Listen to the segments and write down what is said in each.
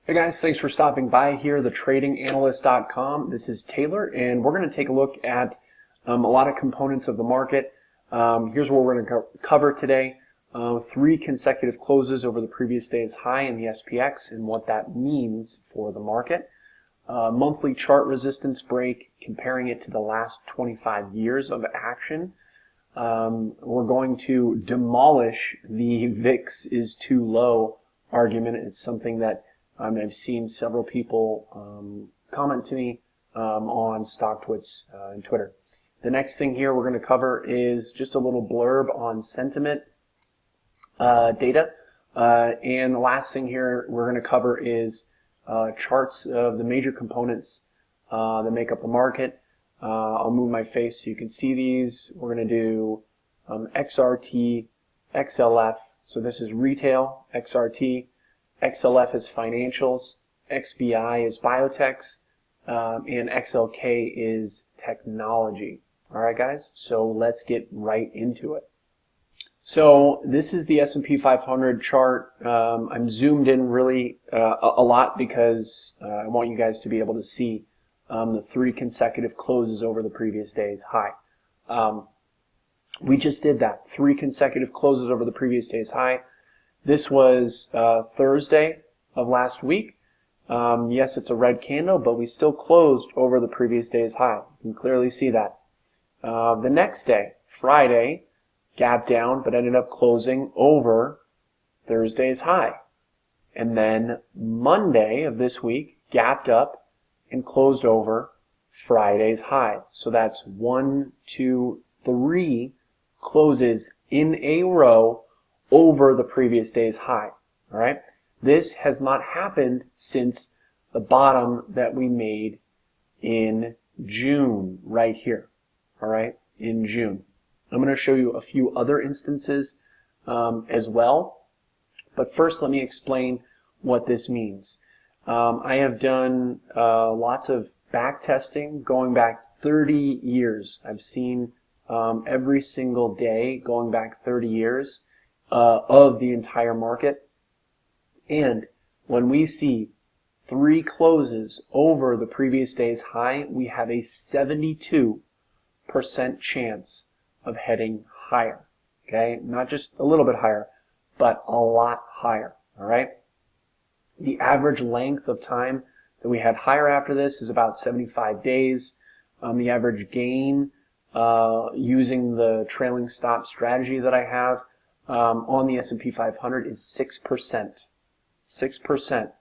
Hey guys, thanks for stopping by here, thetradinganalyst.com. This is Taylor, and we're going to take a look at a lot of components of the market. Here's what we're going to cover today. 3 consecutive closes over the previous day's high in the SPX and what that means for the market. Monthly chart resistance break, comparing it to the last 25 years of action. We're going to demolish the VIX is too low argument. It's something that I've seen several people comment to me on StockTwits and Twitter. The next thing here we're going to cover is just a little blurb on sentiment data. And the last thing here we're going to cover is charts of the major components that make up the market. I'll move my face so you can see these. We're going to do XRT, XLF. So this is retail, XRT. XLF is financials, XBI is biotechs, and XLK is technology. Alright guys, so let's get right into it. So this is the S&P 500 chart. I'm zoomed in really a lot because I want you guys to be able to see the 3 consecutive closes over the previous day's high. We just did that, 3 consecutive closes over the previous day's high. This was Thursday of last week. Yes, it's a red candle, but we still closed over the previous day's high. You can clearly see that. The next day, Friday, gapped down, but ended up closing over Thursday's high. And then Monday of this week, gapped up and closed over Friday's high. So that's 1, 2, 3 closes in a row over the previous day's high. All right, this has not happened since the bottom that we made in June, right here. All right, in June. I'm going to show you a few other instances as well, but first let me explain what this means. I have done lots of back testing going back 30 years. I've seen every single day going back 30 years of the entire market. And when we see 3 closes over the previous day's high, we have a 72% chance of heading higher. Okay, not just a little bit higher, but a lot higher. All right. The average length of time that we had higher after this is about 75 days. The average gain using the trailing stop strategy that I have on the S&P 500 is 6%. 6%.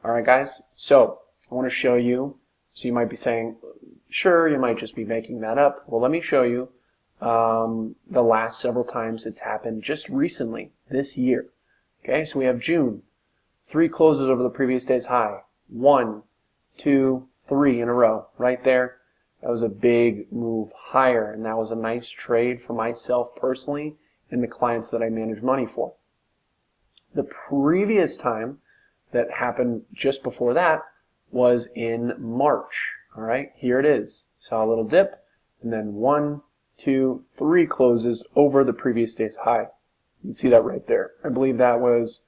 All right, guys. So I want to show you. So you might be saying, sure, you might just be making that up. Well, let me show you the last several times it's happened just recently this year. Okay, so we have June. 3 closes over the previous day's high. 1, 2, 3 in a row. Right there. That was a big move higher, and that was a nice trade for myself personally and the clients that I manage money for. The previous time that happened just before that was in March. All right, here it is. Saw a little dip, and then 1, 2, 3 closes over the previous day's high. You can see that right there. I believe that was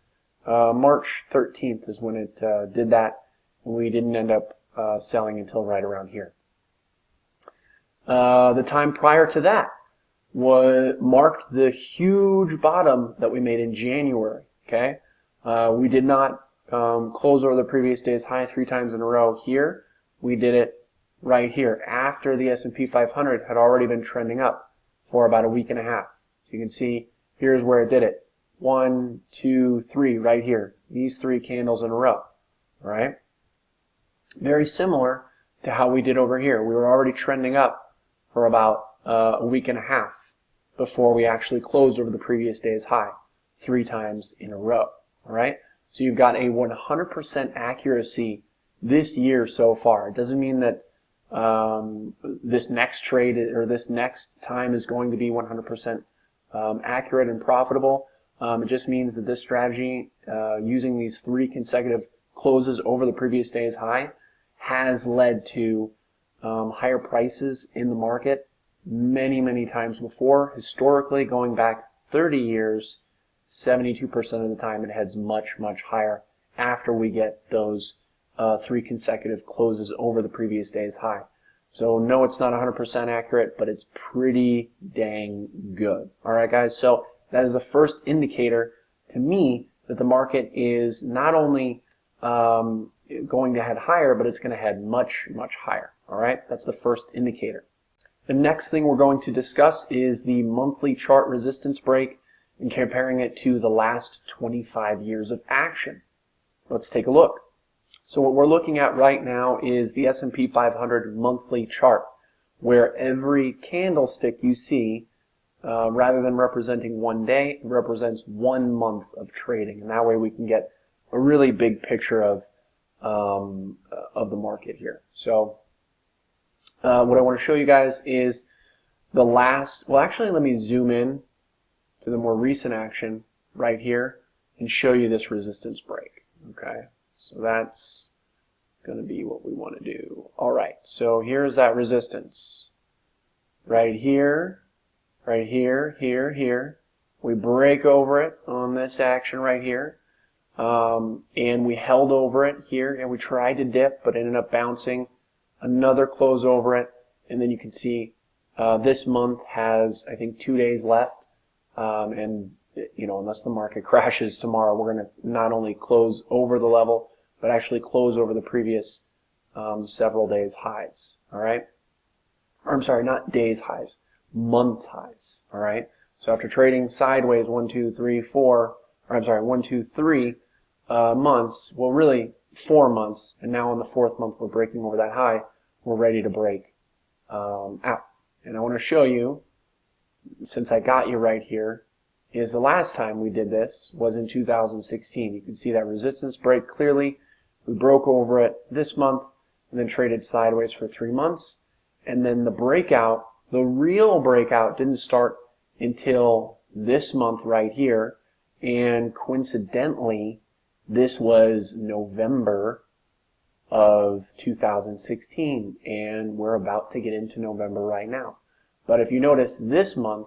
March 13th is when it did that, and we didn't end up selling until right around here. The time prior to that marked the huge bottom that we made in January. Okay, we did not close over the previous day's high 3 times in a row here. We did it right here after the S&P 500 had already been trending up for about a week and a half. So you can see here's where it did it. 1, 2, 3 right here. These 3 candles in a row. All right. Very similar to how we did over here. We were already trending up for about a week and a half before we actually closed over the previous day's high 3 times in a row. All right. So you've got a 100% accuracy this year so far. It doesn't mean that this next trade or this next time is going to be 100% accurate and profitable. It just means that this strategy, using these 3 consecutive closes over the previous day's high, has led to higher prices in the market many, many times before. Historically, going back 30 years, 72% of the time it heads much, much higher after we get those 3 consecutive closes over the previous day's high. So no, it's not 100% accurate, but it's pretty dang good. All right, guys, so that is the first indicator to me that the market is not only going to head higher, but it's going to head much, much higher. All right, that's the first indicator. The next thing we're going to discuss is the monthly chart resistance break and comparing it to the last 25 years of action. Let's take a look. So what we're looking at right now is the S&P 500 monthly chart, where every candlestick you see, rather than representing one day, it represents 1 month of trading, and that way we can get a really big picture of the market here. So what I want to show you guys is the last, well actually let me zoom in to the more recent action right here and show you this resistance break. Okay, so that's going to be what we want to do. Alright, so here's that resistance. Right here, right here, here. We break over it on this action right here. And we held over it here, and we tried to dip, but ended up bouncing. Another close over it, and then you can see this month has, I think, 2 days left. And you know, unless the market crashes tomorrow, we're going to not only close over the level, but actually close over the previous several days highs. All right, or I'm sorry, not days highs, months highs. All right. So after trading sideways 1, 2, 3, 4, or I'm sorry, 1, 2, 3 months, well, really 4 months, and now in the 4th month we're breaking over that high. We're ready to break out. And I want to show you, since I got you right here, is the last time we did this was in 2016. You can see that resistance break clearly. We broke over it this month and then traded sideways for 3 months. And then the breakout, the real breakout, didn't start until this month right here. And coincidentally, this was November of 2016. And we're about to get into November right now. But if you notice, this month,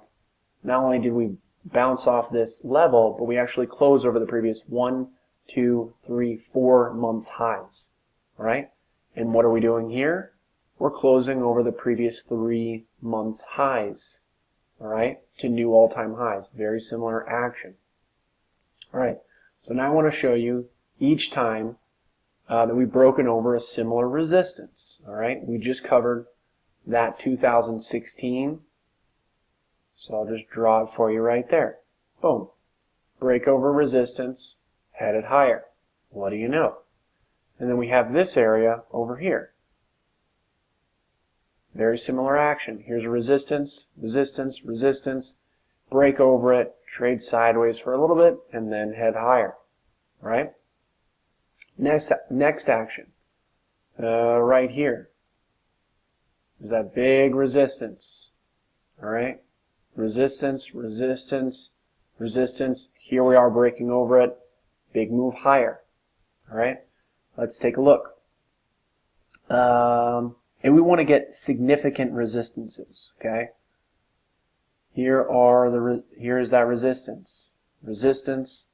not only did we bounce off this level, but we actually closed over the previous 1, 2, 3, 4 months highs. All right? And what are we doing here? We're closing over the previous 3 months highs. All right? To new all-time highs. Very similar action. All right. So now I want to show you each time that we've broken over a similar resistance. All right? We just covered that 2016. So I'll just draw it for you right there. Boom. Break over resistance, headed higher. What do you know? And then we have this area over here. Very similar action. Here's a resistance, resistance, resistance. Break over it, trade sideways for a little bit, and then head higher. All right? Next action. Right here. There's that big resistance. All right? Resistance, resistance, resistance. Here we are breaking over it. Big move higher. All right? Let's take a look. And we want to get significant resistances. Okay? Here is that resistance. Resistance,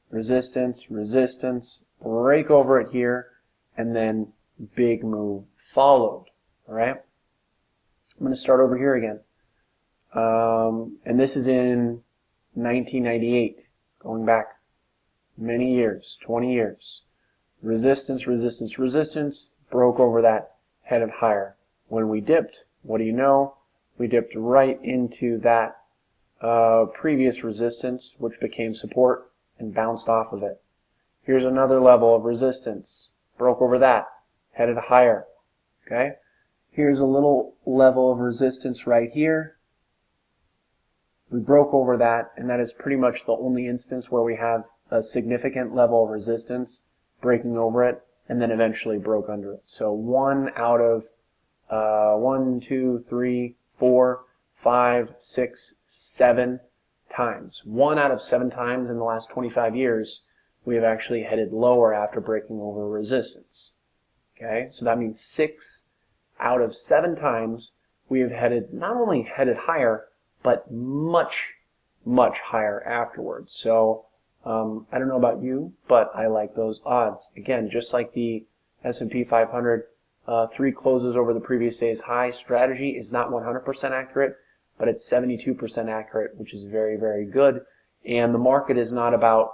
resistance, resistance. Break over it here, and then big move followed. All right? I'm going to start over here again. And this is in 1998, going back many years, 20 years. Resistance, resistance, resistance, broke over that, headed higher. When we dipped, what do you know? We dipped right into that previous resistance, which became support, and bounced off of it. Here's another level of resistance. Broke over that, headed higher. Okay? Here's a little level of resistance right here. We broke over that, and that is pretty much the only instance where we have a significant level of resistance, breaking over it, and then eventually broke under it. So 1 out of 1, 2, 3, 4, 5, 6, 7 times. 1 out of 7 times in the last 25 years, we have actually headed lower after breaking over resistance. Okay, so that means 6 out of 7 times we have headed, not only headed higher, but much, much higher afterwards. So I don't know about you, but I like those odds. Again, just like the S&P 500, 3 closes over the previous day's high strategy is not 100% accurate, but it's 72% accurate, which is very, very good. And the market is not about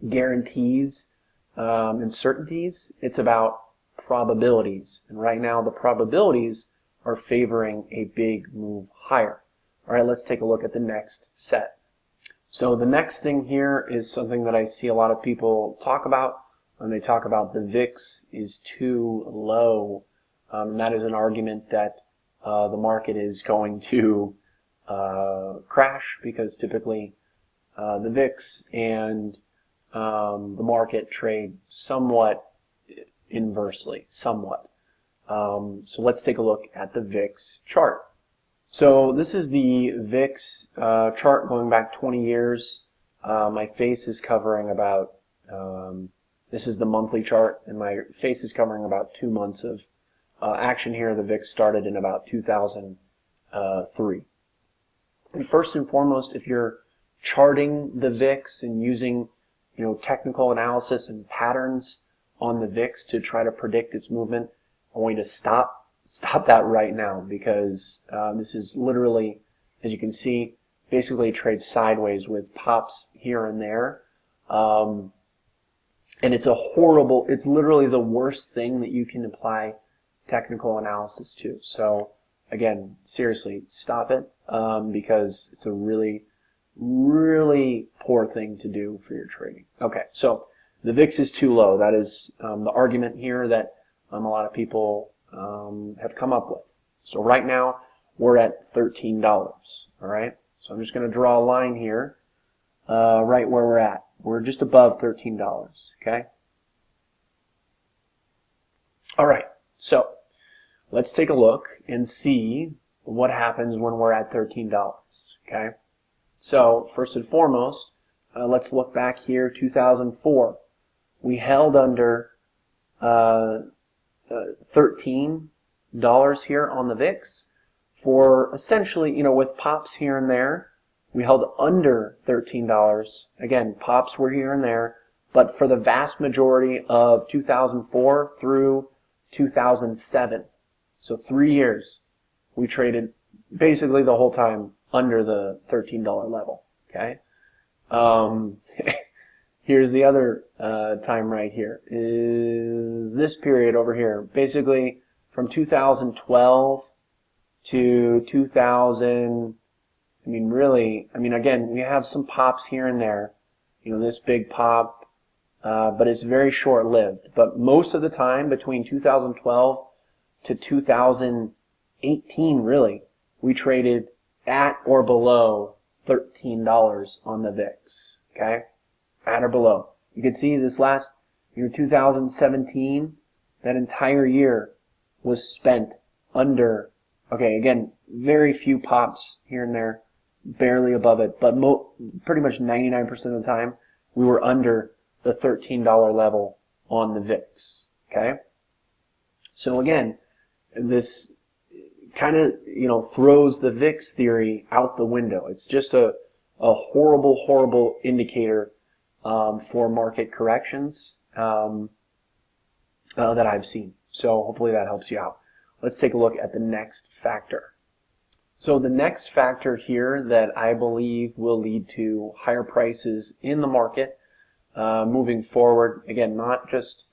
guarantees and certainties. It's about probabilities. And right now, the probabilities are favoring a big move higher. All right, let's take a look at the next set. So the next thing here is something that I see a lot of people talk about when they talk about the VIX is too low. And that is an argument that the market is going to crash, because typically the VIX and the market trade somewhat inversely, somewhat. So let's take a look at the VIX chart. So this is the VIX chart going back 20 years. My face is covering about, this is the monthly chart, and my face is covering about 2 months of action here. The VIX started in about 2003. And first and foremost, if you're charting the VIX and using, technical analysis and patterns on the VIX to try to predict its movement, I want you to stop that right now, because this is literally, as you can see, basically trades sideways with pops here and there. And it's it's literally the worst thing that you can apply technical analysis to. So again, seriously, stop it, because it's a really, really poor thing to do for your trading. Okay, so the VIX is too low. That is the argument here that a lot of people have come up with. So right now we're at $13. All right, so I'm just going to draw a line here, right where we're at. We're just above $13. Okay. All right, so let's take a look and see what happens when we're at $13. Okay. So first and foremost, let's look back here, 2004. We held under $13 here on the VIX for essentially, with pops here and there. We held under $13. Again, pops were here and there, but for the vast majority of 2004 through 2007, so 3 years, we traded basically the whole time under the $13 level. Okay. Here's the other time right here, is this period over here. Basically from 2012 to 2000, again, we have some pops here and there, this big pop, but it's very short-lived. But most of the time between 2012 to 2018, really, we traded at or below $13 on the VIX. Okay. At or below. You can see this last year, 2017, that entire year was spent under, okay, again, very few pops here and there, barely above it, but pretty much 99% of the time, we were under the $13 level on the VIX. Okay? So again, this kind of, throws the VIX theory out the window. It's just a horrible, horrible indicator for market corrections that I've seen. So hopefully that helps you out. Let's take a look at the next factor. So the next factor here that I believe will lead to higher prices in the market moving forward, again, not just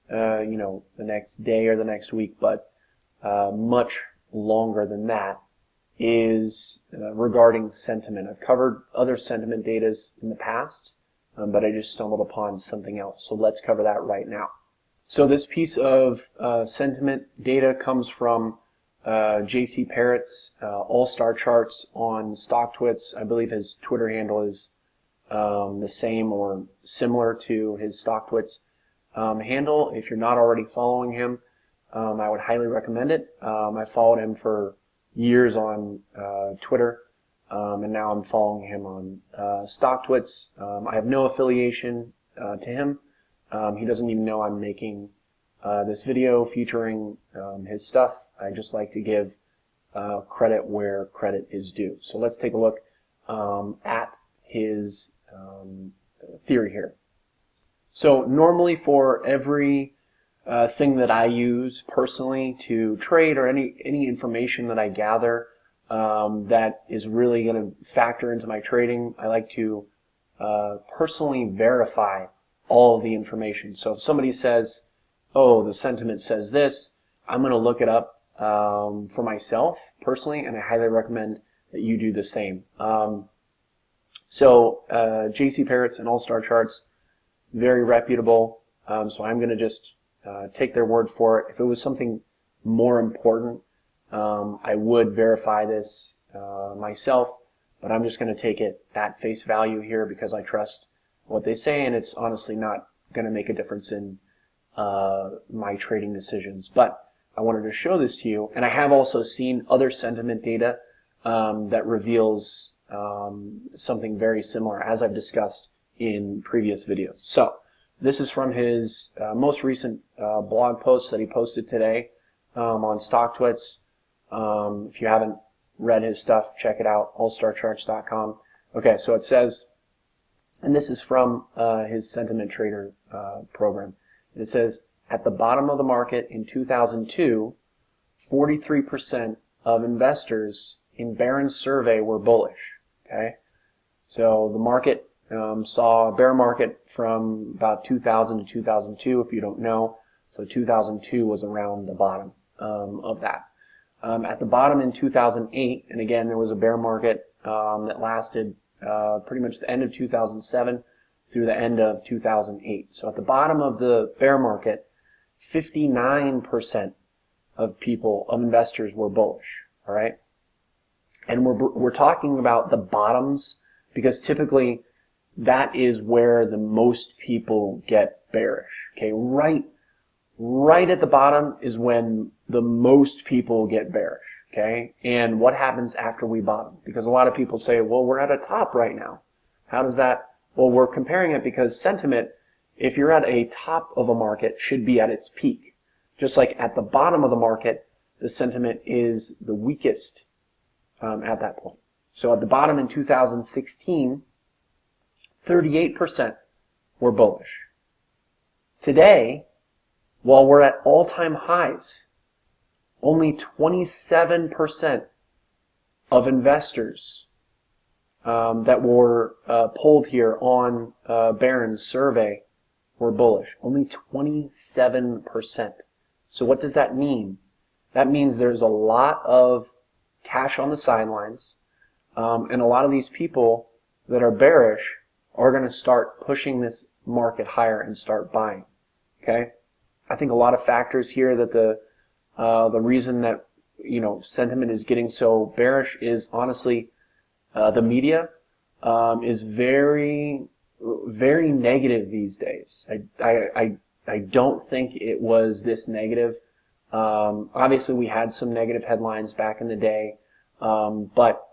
the next day or the next week, but much longer than that, is regarding sentiment. I've covered other sentiment data in the past, but I just stumbled upon something else. So let's cover that right now. So this piece of sentiment data comes from J.C. Parrott's All-Star Charts on StockTwits. I believe his Twitter handle is the same or similar to his StockTwits handle. If you're not already following him, I would highly recommend it. I followed him for years on Twitter, and now I'm following him on StockTwits. I have no affiliation to him. He doesn't even know I'm making this video featuring his stuff. I just like to give credit where credit is due. So let's take a look at his theory here. So normally for every thing that I use personally to trade, or any information that I gather that is really going to factor into my trading, I like to personally verify all of the information. So if somebody says, oh, the sentiment says this, I'm going to look it up for myself personally, and I highly recommend that you do the same. JC Parrots and All Star Charts, very reputable, so I'm going to just take their word for it. If it was something more important, I would verify this myself, but I'm just going to take it at face value here because I trust what they say, and it's honestly not going to make a difference in my trading decisions. But I wanted to show this to you, and I have also seen other sentiment data that reveals something very similar, as I've discussed in previous videos. So this is from his most recent blog post that he posted today on StockTwits. If you haven't read his stuff, check it out, allstarcharts.com. Okay, so it says, and this is from his Sentiment Trader program. It says, at the bottom of the market in 2002, 43% of investors in Barron's survey were bullish. Okay, so the market saw a bear market from about 2000 to 2002, if you don't know. So 2002 was around the bottom of that. At the bottom in 2008, and again, there was a bear market that lasted pretty much the end of 2007 through the end of 2008. So at the bottom of the bear market, 59% of investors were bullish. All right, and we're talking about the bottoms because typically that is where the most people get bearish. Okay, right at the bottom is when the most people get bearish. Okay, and what happens after we bottom? Because a lot of people say, well, we're at a top right now. How does that? Well, we're comparing it because sentiment, if you're at a top of a market, should be at its peak. Just like at the bottom of the market, the sentiment is the weakest at that point. So at the bottom in 2016, 38% were bullish. Today, while we're at all-time highs, only 27% of investors that were polled here on Barron's survey were bullish. Only 27%. So what does that mean? That means there's a lot of cash on the sidelines, and a lot of these people that are bearish are going to start pushing this market higher and start buying. Okay, I think a lot of factors here that the reason that sentiment is getting so bearish is honestly the media is very negative these days. I don't think it was this negative. Obviously, we had some negative headlines back in the day, but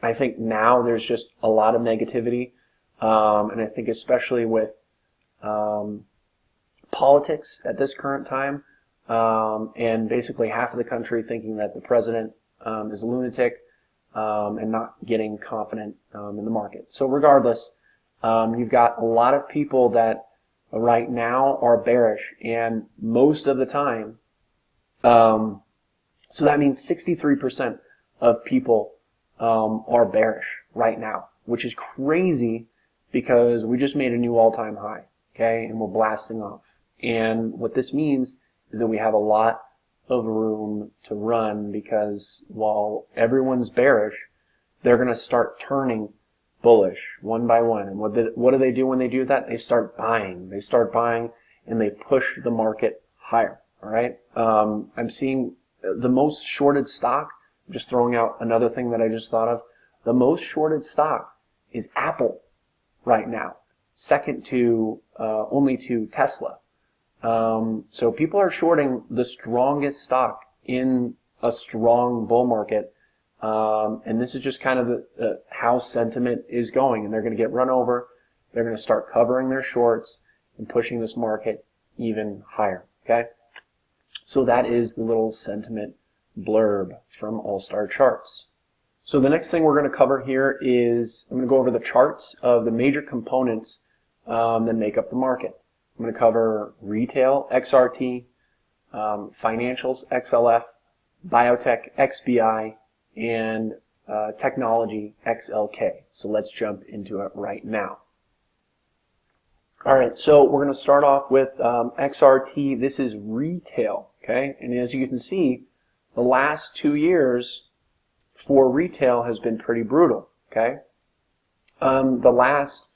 I think now there's just a lot of negativity, and I think especially with politics at this current time, and basically half of the country thinking that the president is a lunatic and not getting confident in the market. So regardless, you've got a lot of people that right now are bearish, and most of the time, so that means 63% of people are bearish right now, which is crazy because we just made a new all-time high, okay, and we're blasting off. And what this means is that we have a lot of room to run because while everyone's bearish, they're going to start turning bullish one by one. And what do they do when they do that? They start buying. They start buying and they push the market higher. All right. I'm seeing the most shorted stock. I'm just throwing out another thing that I just thought of. The most shorted stock is Apple right now, second to only to Tesla. So people are shorting the strongest stock in a strong bull market. And this is just kind of how sentiment is going. And they're going to get run over. They're going to start covering their shorts and pushing this market even higher. Okay. So that is the little sentiment blurb from All Star Charts. So the next thing we're going to cover here is I'm going to go over the charts of the major components that make up the market. I'm going to cover retail, XRT, financials, XLF, biotech, XBI, and technology, XLK. So let's jump into it right now. All right, so we're going to start off with XRT. This is retail, okay? And as you can see, the last 2 years for retail has been pretty brutal, okay? The last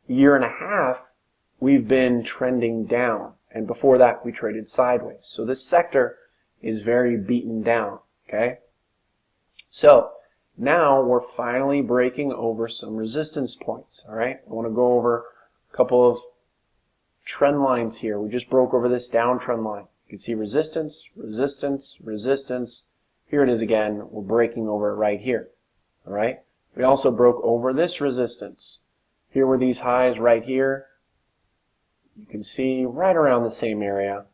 year and a half, we've been trending down. And before that, we traded sideways. So this sector is very beaten down, okay? So now we're finally breaking over some resistance points, all right? I want to go over a couple of trend lines here. We just broke over this downtrend line. You can see resistance, resistance, resistance. Here it is again. We're breaking over it right here. All right. We also broke over this resistance. Here were these highs right here. You can see right around the same area.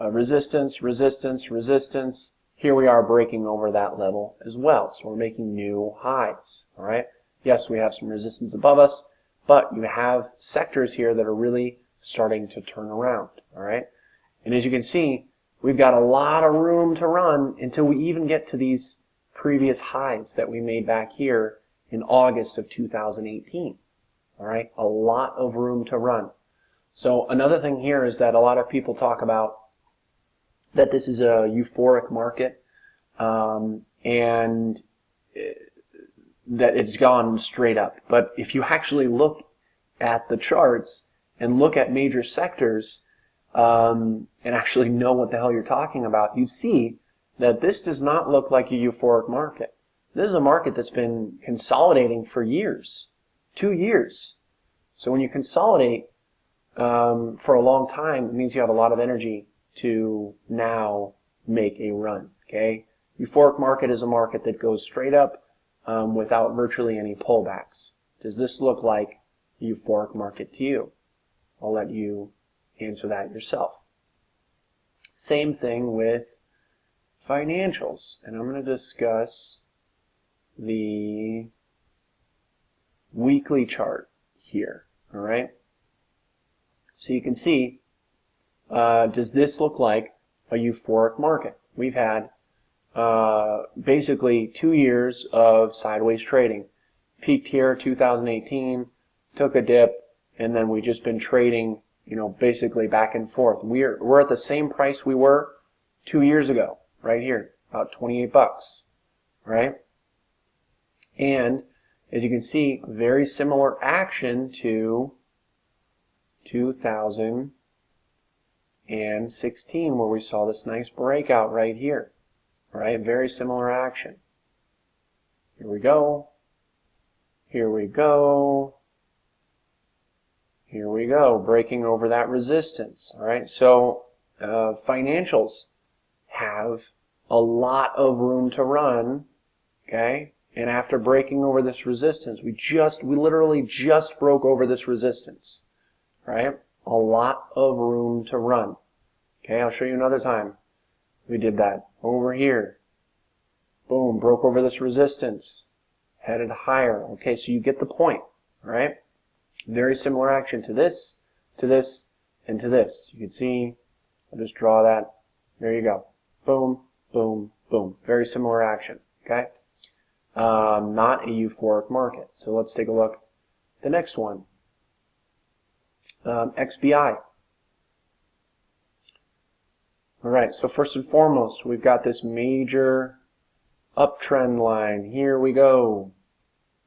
Resistance, resistance, resistance. Here we are breaking over that level as well. So we're making new highs. All right. Yes, we have some resistance above us, but you have sectors here that are really starting to turn around, all right? And as you can see, we've got a lot of room to run until we even get to these previous highs that we made back here in August of 2018, all right? A lot of room to run. So another thing here is that a lot of people talk about that this is a euphoric market and that it's gone straight up. But if you actually look at the charts and look at major sectors and actually know what the hell you're talking about, you see that this does not look like a euphoric market. This is a market that's been consolidating for years, 2 years. So when you consolidate for a long time, it means you have a lot of energy to now make a run, okay? Euphoric market is a market that goes straight up without virtually any pullbacks. Does this look like a euphoric market to you? I'll let you answer that yourself. Same thing with financials. And I'm going to discuss the weekly chart here. All right. So you can see, does this look like a euphoric market? We've had basically 2 years of sideways trading. Peaked here 2018, took a dip, and then we've just been trading, you know, basically back and forth. We're at the same price we were 2 years ago, right here, about 28 bucks, right? And as you can see, very similar action to 2016, where we saw this nice breakout right here, right? Very similar action. Here we go. Here we go. Here we go, breaking over that resistance. All right, so financials have a lot of room to run. Okay, and after breaking over this resistance, we literally just broke over this resistance. Right, a lot of room to run. Okay, I'll show you another time we did that over here. Boom, broke over this resistance, headed higher. Okay, so you get the point. All right. Very similar action to this, and to this. You can see, I'll just draw that. There you go. Boom, boom, boom. Very similar action, okay? Not a euphoric market. So let's take a look at the next one. XBI. All right, so first and foremost, we've got this major uptrend line. Here we go.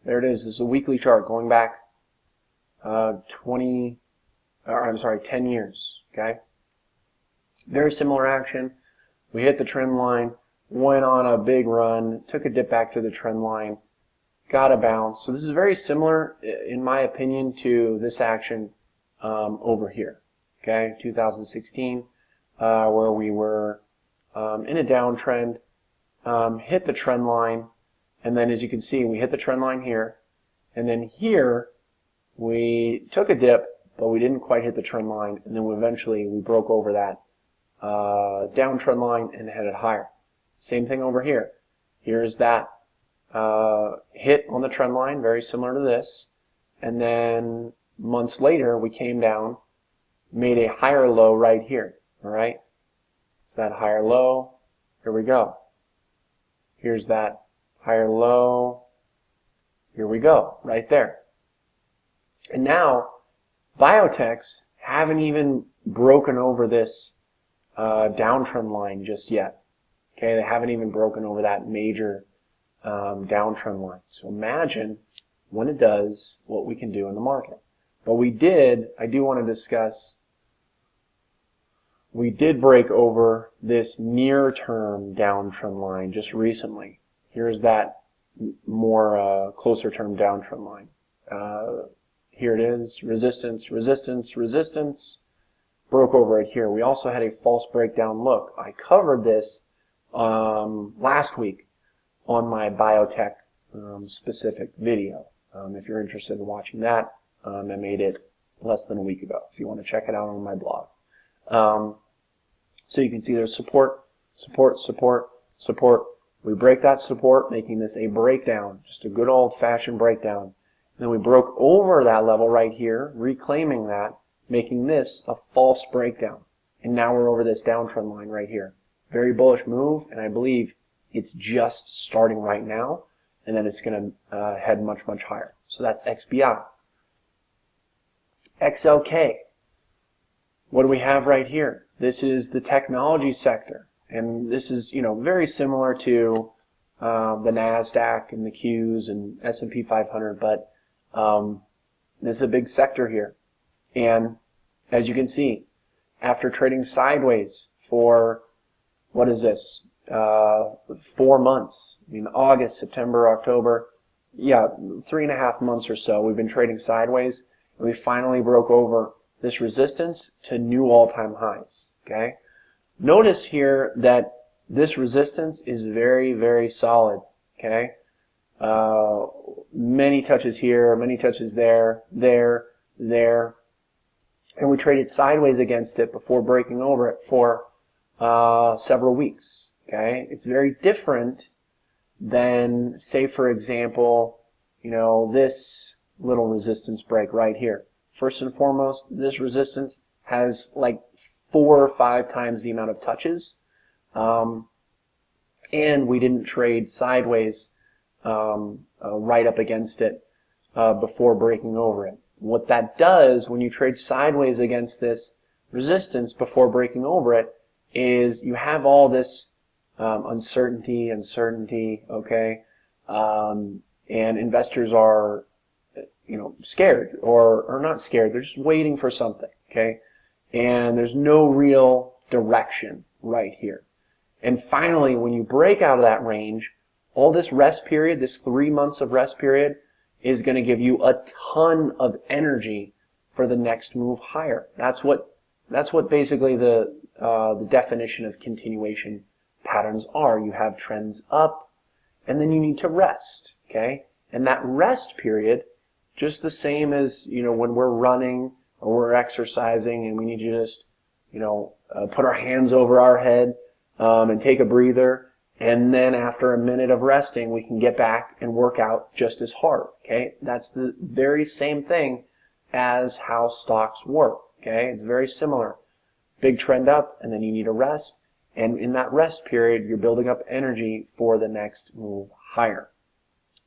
There it is. This is a weekly chart going back 10 years, okay? Very similar action. We hit the trend line, went on a big run, took a dip back to the trend line, got a bounce. So this is very similar, in my opinion, to this action over here, okay? 2016, where we were in a downtrend, hit the trend line, and then as you can see, we hit the trend line here, and then here, we took a dip, but we didn't quite hit the trend line, and then eventually we broke over that downtrend line and headed higher. Same thing over here. Here's that hit on the trend line, very similar to this, and then months later, we came down, made a higher low right here. All right? So that higher low, here we go. Here's that higher low. Here we go, right there. And now, biotechs haven't even broken over this downtrend line just yet. Okay, they haven't even broken over that major downtrend line. So imagine when it does, what we can do in the market. But I do want to discuss, we did break over this near-term downtrend line just recently. Here's that more closer-term downtrend line. Here it is, resistance, resistance, resistance. Broke over it here. We also had a false breakdown look. I covered this last week on my biotech specific video. If you're interested in watching that, I made it less than a week ago, if you want to check it out on my blog. So you can see there's support, support, support, support. We break that support, making this a breakdown, just a good old-fashioned breakdown. And then we broke over that level right here, reclaiming that, making this a false breakdown. And now we're over this downtrend line right here. Very bullish move, and I believe it's just starting right now, and then it's going to head much, much higher. So that's XBI. XLK. What do we have right here? This is the technology sector, and this is, very similar to the NASDAQ and the Qs and S&P 500, but this is a big sector here. And as you can see, after trading sideways for, what is this, 4 months, August, September, October, 3.5 months or so, we've been trading sideways, and we finally broke over this resistance to new all-time highs. Okay, notice here that this resistance is very, very solid. Okay, many touches here, many touches there, there, and we traded sideways against it before breaking over it for several weeks. Okay, it's very different than, say, for example, this little resistance break right here. First and foremost, this resistance has like 4 or 5 times the amount of touches, and we didn't trade sideways right up against it before breaking over it. What that does when you trade sideways against this resistance before breaking over it is you have all this uncertainty, okay, and investors are scared or not scared. They're just waiting for something, okay? And there's no real direction right here. And finally, when you break out of that range, all this rest period, this 3 months of rest period, is going to give you a ton of energy for the next move higher. That's what basically the definition of continuation patterns are. You have trends up, and then you need to rest, okay? And that rest period, just the same as, when we're running or we're exercising and we need to just, put our hands over our head and take a breather, and then after a minute of resting, we can get back and work out just as hard, okay? That's the very same thing as how stocks work, okay? It's very similar. Big trend up, and then you need a rest, and in that rest period, you're building up energy for the next move higher.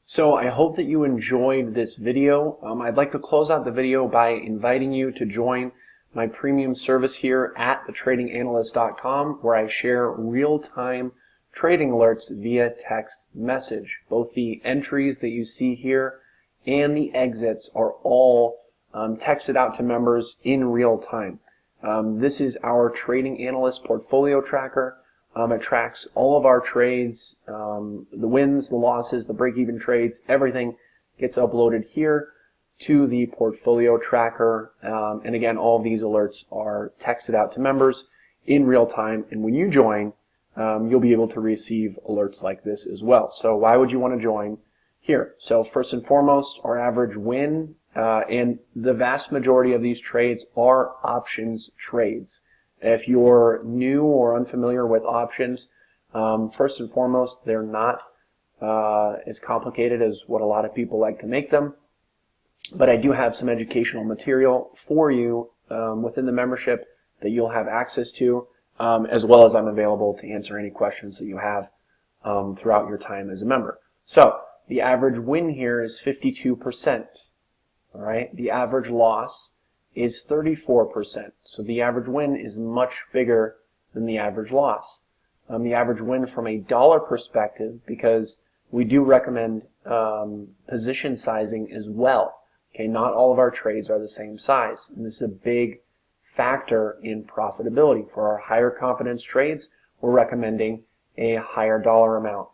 So I hope that you enjoyed this video. I'd like to close out the video by inviting you to join my premium service here at thetradinganalyst.com, where I share real-time trading alerts via text message. Both the entries that you see here and the exits are all texted out to members in real time. This is our Trading Analyst Portfolio Tracker. It tracks all of our trades, the wins, the losses, the break-even trades, everything gets uploaded here to the portfolio tracker. And again, all of these alerts are texted out to members in real time. And when you join, you'll be able to receive alerts like this as well. So why would you want to join here? So first and foremost, our average win, and the vast majority of these trades are options trades. If you're new or unfamiliar with options, first and foremost, they're not as complicated as what a lot of people like to make them. But I do have some educational material for you within the membership that you'll have access to, as well as I'm available to answer any questions that you have throughout your time as a member. So the average win here is 52%. All right. The average loss is 34%. So the average win is much bigger than the average loss. The average win from a dollar perspective, because we do recommend position sizing as well. Okay, not all of our trades are the same size, and this is a big factor in profitability. For our higher confidence trades, we're recommending a higher dollar amount.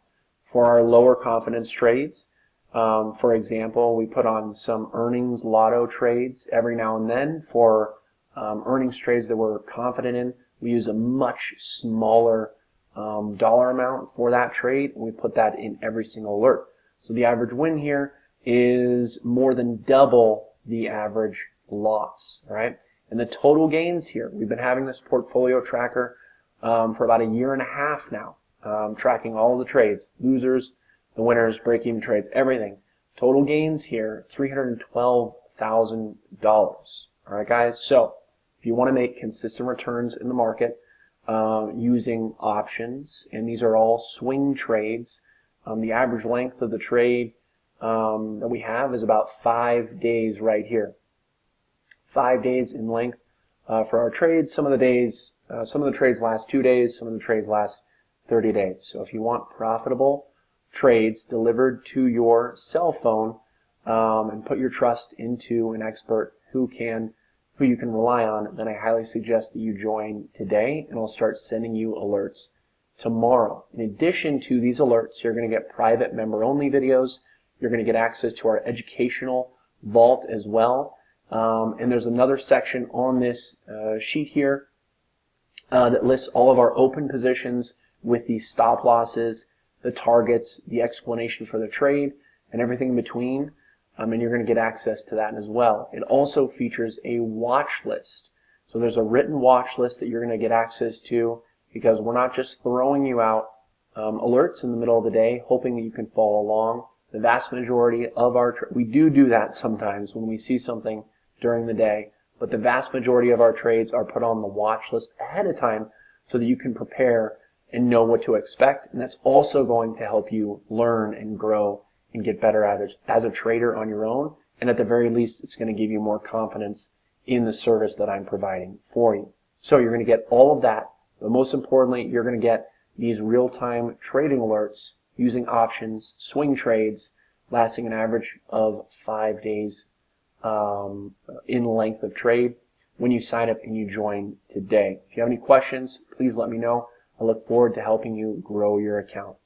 For our lower confidence trades, for example, we put on some earnings lotto trades every now and then. For earnings trades that we're confident in, we use a much smaller dollar amount for that trade, and we put that in every single alert. So the average win here is more than double the average loss, all right? And the total gains here, we've been having this portfolio tracker for about a year and a half now, tracking all of the trades, losers, the winners, break-even trades, everything. Total gains here, $312,000. All right, guys? So if you want to make consistent returns in the market using options, and these are all swing trades, the average length of the trade that we have is about 5 days right here. 5 days in length for our trades. Some of the trades last 2 days, some of the trades last 30 days. So if you want profitable trades delivered to your cell phone and put your trust into an expert who you can rely on, then I highly suggest that you join today, and I'll start sending you alerts tomorrow. In addition to these alerts, you're going to get private member-only videos. You're going to get access to our educational vault as well. And there's another section on this sheet here that lists all of our open positions with the stop losses, the targets, the explanation for the trade, and everything in between. And you're going to get access to that as well. It also features a watch list. So there's a written watch list that you're going to get access to, because we're not just throwing you out alerts in the middle of the day hoping that you can follow along. The vast majority of we do that sometimes when we see something during the day, but the vast majority of our trades are put on the watch list ahead of time so that you can prepare and know what to expect. And that's also going to help you learn and grow and get better at it as a trader on your own. And at the very least, it's going to give you more confidence in the service that I'm providing for you. So you're going to get all of that, but most importantly, you're going to get these real-time trading alerts using options, swing trades, lasting an average of 5 days in length of trade when you sign up and you join today. If you have any questions, please let me know. I look forward to helping you grow your account.